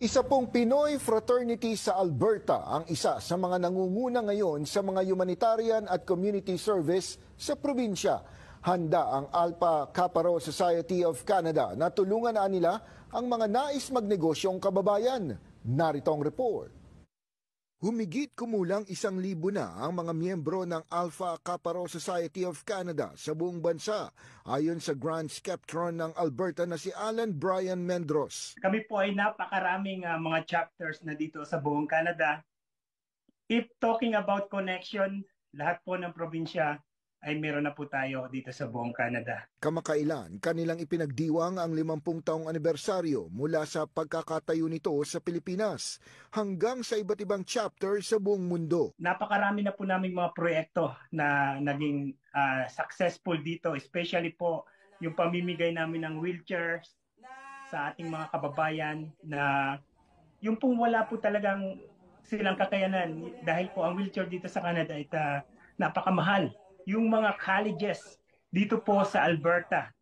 Isa pong Pinoy fraternity sa Alberta ang isa sa mga nangunguna ngayon sa mga humanitarian at community service sa probinsya. Handa ang Alpha Kappa Rho Society of Canada na tulungan na nila ang mga nais magnegosyong kababayan. Narito ang report. Humigit kumulang 1,000 na ang mga miyembro ng Alpha Kappa Rho Society of Canada sa buong bansa, ayon sa Grand Sceptron ng Alberta na si Alan Brian Mendros. Kami po ay napakaraming mga chapters na dito sa buong Canada. If talking about connection, lahat po ng probinsya ay meron na po tayo dito sa buong Canada. Kamakailan, kanilang ipinagdiwang ang 50 taong anibersaryo mula sa pagkakatayo nito sa Pilipinas hanggang sa iba't ibang chapter sa buong mundo. Napakarami na po naming mga proyekto na naging successful dito, especially po yung pamimigay namin ng wheelchairs sa ating mga kababayan na yung pong wala po talagang silang kakayanan dahil po ang wheelchair dito sa Canada ay napakamahal. Yung mga colleges dito po sa Alberta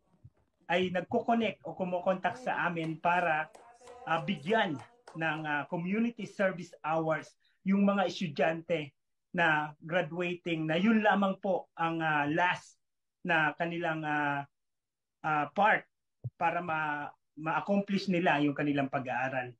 ay nagko-connect o kumokontak sa amin para bigyan ng community service hours yung mga estudyante na graduating na yun lamang po ang last na kanilang part para ma-accomplish nila yung kanilang pag-aaral.